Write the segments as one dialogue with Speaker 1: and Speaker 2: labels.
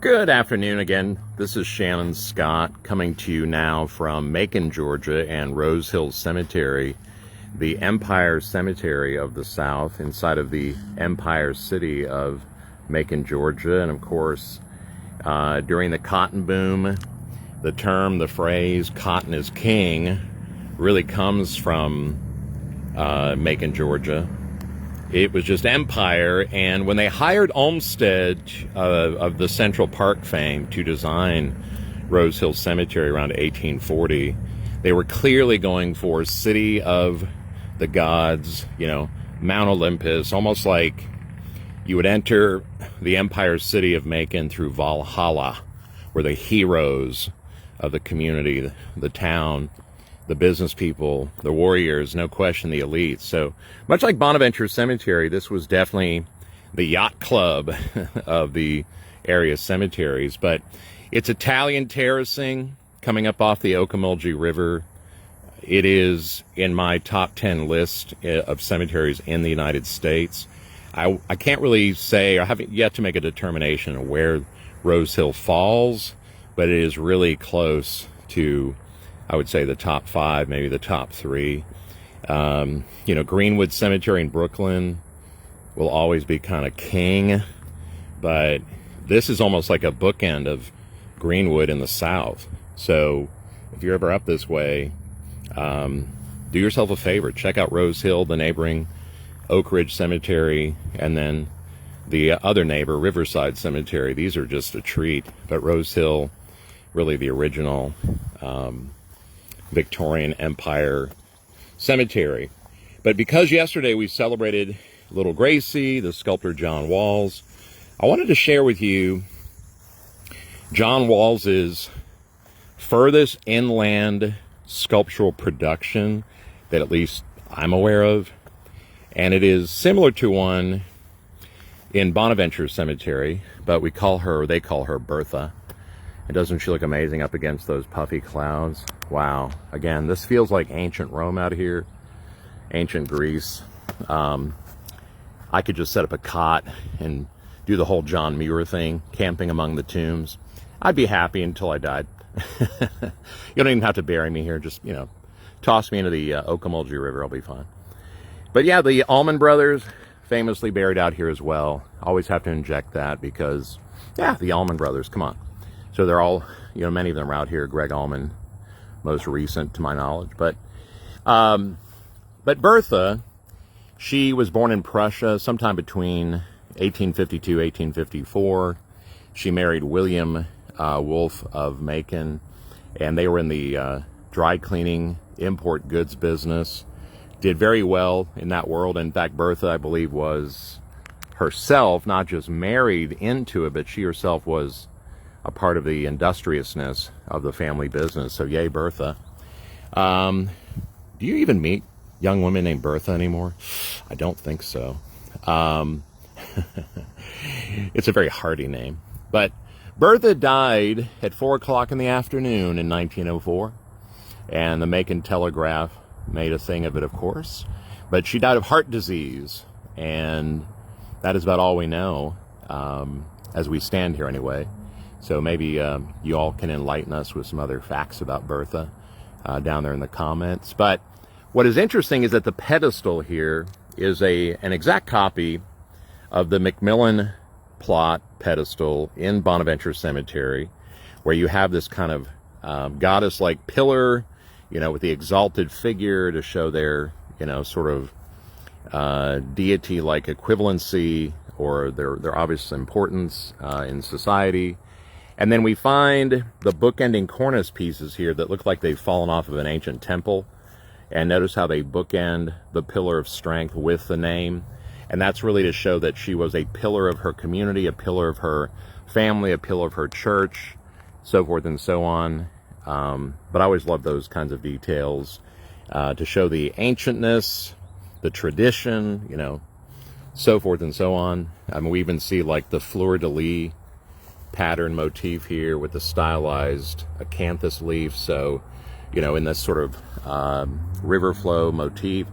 Speaker 1: Good afternoon again. This is Shannon Scott coming to you now from Macon, Georgia and Rose Hill Cemetery, the Empire Cemetery of the South inside of the Empire City of Macon, Georgia. And of course, during the cotton boom, the phrase cotton is king really comes from Macon, Georgia. It was just empire, and when they hired Olmstead of the Central Park fame to design Rose Hill Cemetery around 1840, they were clearly going for city of the gods, Mount Olympus, almost like you would enter the Empire City of Macon through Valhalla, where the heroes of the community, the town, the business people, the warriors, no question the elites. So much like Bonaventure Cemetery, this was definitely the yacht club of the area cemeteries. But it's Italian terracing coming up off the Ocmulgee River. It is in my top 10 list of cemeteries in the United States. I can't really say, I haven't yet to make a determination of where Rose Hill falls, but it is really close to, I would say, the top 5, maybe the top 3. Greenwood Cemetery in Brooklyn will always be kind of king, but this is almost like a bookend of Greenwood in the South. So if you're ever up this way, do yourself a favor. Check out Rose Hill, the neighboring Oak Ridge Cemetery, and then the other neighbor, Riverside Cemetery. These are just a treat, but Rose Hill, really the original Victorian Empire Cemetery. But because yesterday we celebrated Little Gracie, the sculptor John Walz, I wanted to share with you John Walz's furthest inland sculptural production that at least I'm aware of. And it is similar to one in Bonaventure Cemetery, but they call her Bertha. And doesn't she look amazing up against those puffy clouds? Wow. Again, this feels like ancient Rome out here, ancient Greece. I could just set up a cot and do the whole John Muir thing, camping among the tombs. I'd be happy until I died. You don't even have to bury me here. Just, toss me into the Ocmulgee River. I'll be fine. But yeah, the Allman Brothers, famously buried out here as well. Always have to inject that because, yeah, the Allman Brothers, come on. So they're all, many of them are out here. Greg Allman, most recent to my knowledge. But Bertha, she was born in Prussia sometime between 1852, 1854. She married William Wolfe of Macon, and they were in the dry cleaning import goods business. Did very well in that world. In fact, Bertha, I believe, was herself not just married into it, but she herself was a part of the industriousness of the family business. So yay, Bertha. Do you even meet young women named Bertha anymore? I don't think so. It's a very hearty name. But Bertha died at 4 o'clock in the afternoon in 1904. And the Macon Telegraph made a thing of it, of course. But she died of heart disease. And that is about all we know, as we stand here anyway. So maybe you all can enlighten us with some other facts about Bertha down there in the comments. But what is interesting is that the pedestal here is an exact copy of the Macmillan plot pedestal in Bonaventure Cemetery, where you have this kind of goddess-like pillar, with the exalted figure to show their, sort of deity-like equivalency or their obvious importance in society. And then we find the bookending cornice pieces here that look like they've fallen off of an ancient temple. And notice how they bookend the pillar of strength with the name. And that's really to show that she was a pillar of her community, a pillar of her family, a pillar of her church, so forth and so on. But I always love those kinds of details to show the ancientness, the tradition, so forth and so on. We even see like the fleur-de-lis pattern motif here with the stylized acanthus leaf. So, in this sort of river flow motif.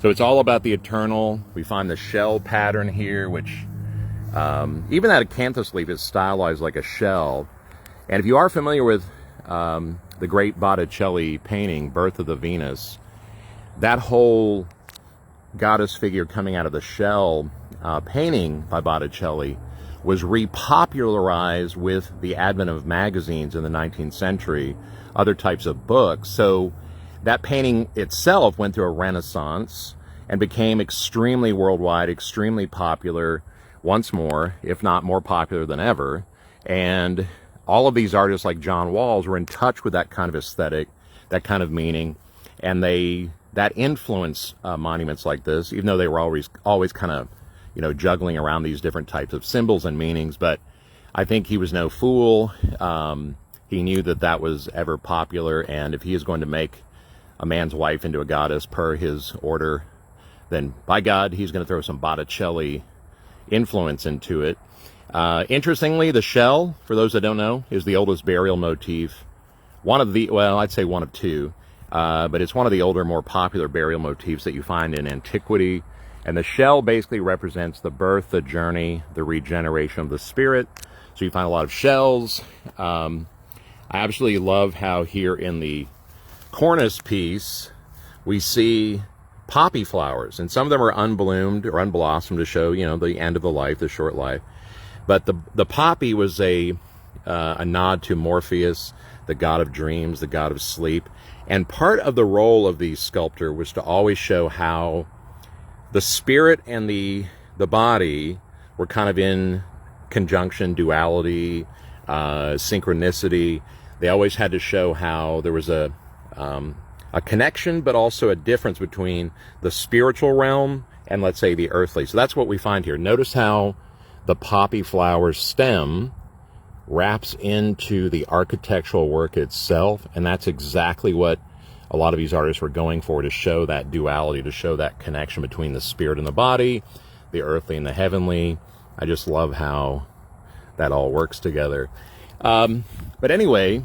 Speaker 1: So it's all about the eternal. We find the shell pattern here, which Even that acanthus leaf is stylized like a shell. And if you are familiar with the great Botticelli painting, Bertha the Venus, that whole goddess figure coming out of the shell painting by Botticelli was repopularized with the advent of magazines in the 19th century, other types of books. So that painting itself went through a renaissance and became extremely worldwide, extremely popular, once more, if not more popular than ever. And all of these artists like John Walz were in touch with that kind of aesthetic, that kind of meaning, and that influenced monuments like this, even though they were always kind of, juggling around these different types of symbols and meanings. But I think he was no fool. He knew that was ever popular, and if he is going to make a man's wife into a goddess per his order, then by God, he's going to throw some Botticelli influence into it. Interestingly, the shell, for those that don't know, is the oldest burial motif. I'd say one of two, but it's one of the older, more popular burial motifs that you find in antiquity. And the shell basically represents the birth, the journey, the regeneration of the spirit. So you find a lot of shells. I absolutely love how here in the cornice piece, we see poppy flowers, and some of them are unbloomed or unblossomed to show, the end of the life, the short life. But the poppy was a nod to Morpheus, the god of dreams, the god of sleep. And part of the role of the sculptor was to always show how the spirit and the body were kind of in conjunction, duality, synchronicity. They always had to show how there was a connection, but also a difference between the spiritual realm and, let's say, the earthly. So that's what we find here. Notice how the poppy flower stem wraps into the architectural work itself, and that's exactly what a lot of these artists were going for, to show that duality, to show that connection between the spirit and the body, the earthly and the heavenly. I just love how that all works together. But anyway,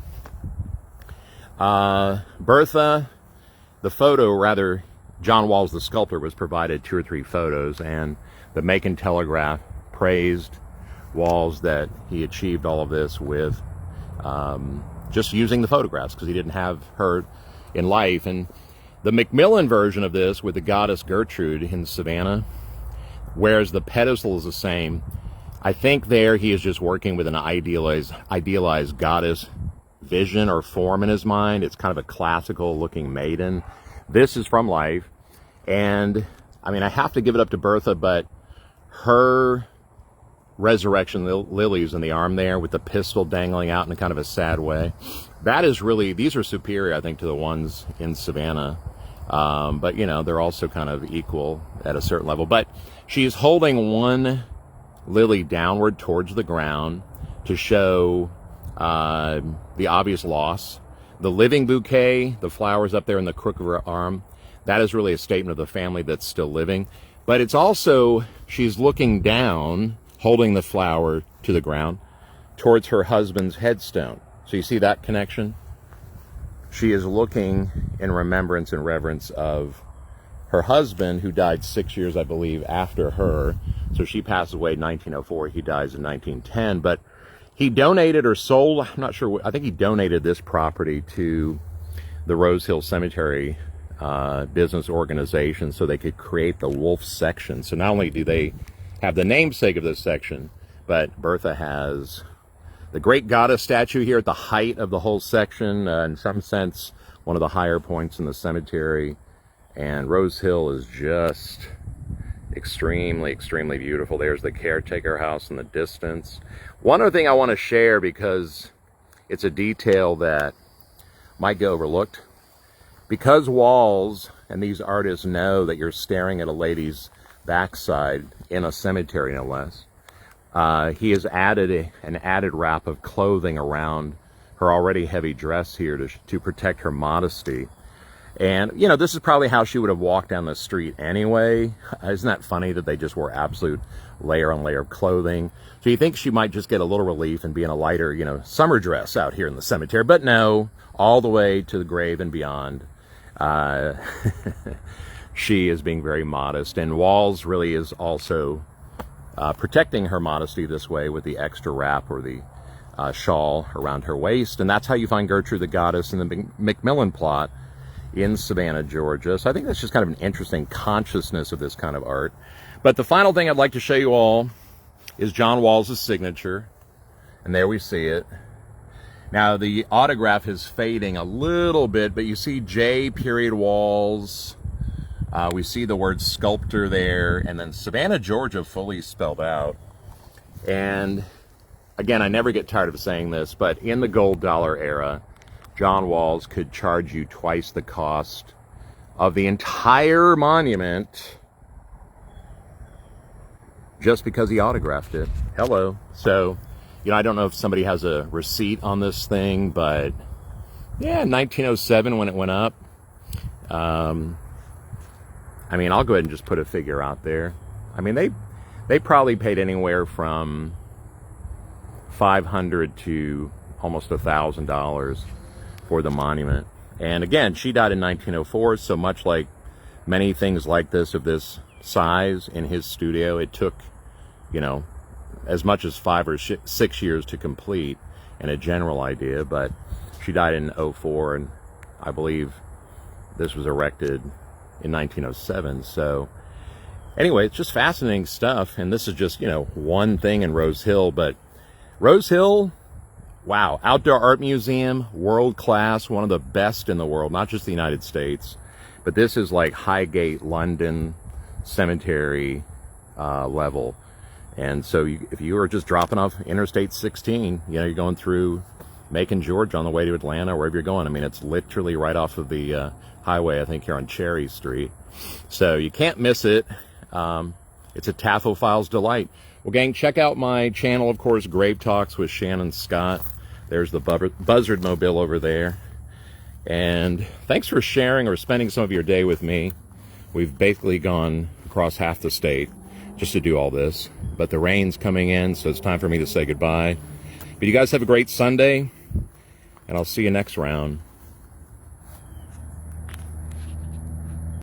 Speaker 1: Bertha, the photo, rather, John Walz, the sculptor, was provided 2 or 3 photos, and the Macon Telegraph praised Walz that he achieved all of this with just using the photographs, because he didn't have her in life. And the Macmillan version of this, with the goddess Gertrude in Savannah, whereas the pedestal is the same, I think there he is just working with an idealized goddess vision or form in his mind. It's kind of a classical looking maiden. This is from life. And I mean, I have to give it up to Bertha, but her resurrection lilies in the arm there with the pistol dangling out in a kind of a sad way, that is really, these are superior, I think, to the ones in Savannah. But they're also kind of equal at a certain level. But she's holding one lily downward towards the ground to show the obvious loss. The living bouquet, the flowers up there in the crook of her arm, that is really a statement of the family that's still living. But it's also, she's looking down, holding the flower to the ground, towards her husband's headstone. So you see that connection? She is looking in remembrance and reverence of her husband, who died 6 years, I believe, after her. So she passes away in 1904. He dies in 1910. But he donated or sold, I'm not sure, I think he donated this property to the Rose Hill Cemetery business organization so they could create the wolf section. So not only do they have the namesake of this section, but Bertha has the great goddess statue here at the height of the whole section, in some sense one of the higher points in the cemetery. And Rose Hill is just extremely, extremely beautiful. There's the caretaker house in the distance. One other thing I want to share, because it's a detail that might go overlooked. Because Walz and these artists know that you're staring at a lady's backside in a cemetery, no less, he has added an added wrap of clothing around her already heavy dress here to protect her modesty. And, this is probably how she would have walked down the street anyway. Isn't that funny that they just wore absolute layer on layer of clothing? So you think she might just get a little relief and be in a lighter, summer dress out here in the cemetery. But no, all the way to the grave and beyond. She is being very modest. And Walz really is also protecting her modesty this way with the extra wrap or the shawl around her waist. And that's how you find Gertrude the Goddess in the Macmillan plot in Savannah, Georgia. So I think that's just kind of an interesting consciousness of this kind of art. But the final thing I'd like to show you all is John Walz's signature. And there we see it. Now the autograph is fading a little bit, but you see J. Walz. We see the word Sculptor there, and then Savannah, Georgia fully spelled out. And again, I never get tired of saying this, but in the gold dollar era, John Walz could charge you twice the cost of the entire monument just because he autographed it. Hello. So, you know, I don't know if somebody has a receipt on this thing, but yeah, 1907 when it went up. I mean, I'll go ahead and just put a figure out there. I mean, they probably paid anywhere from $500 to almost $1,000 for the monument. And again, she died in 1904, so much like many things like this of this size in his studio, it took, you know, as much as 5 or 6 years to complete and a general idea, but she died in 04, and I believe this was erected in 1907. So anyway, it's just fascinating stuff, and this is just, you know, one thing in Rose Hill. But Rose Hill, wow, outdoor art museum, world class, one of the best in the world, not just the United States, but this is like Highgate, London cemetery level. And so if you were just dropping off Interstate 16, you know, you're going through Macon, Georgia on the way to Atlanta, wherever you're going. I mean, it's literally right off of the highway, I think, here on Cherry Street. So you can't miss it. It's a taphophile's delight. Well, gang, check out my channel, of course, Grave Talks with Shannon Scott. There's the Buzzard Mobile over there. And thanks for sharing or spending some of your day with me. We've basically gone across half the state just to do all this. But the rain's coming in, so it's time for me to say goodbye. But you guys have a great Sunday, and I'll see you next round.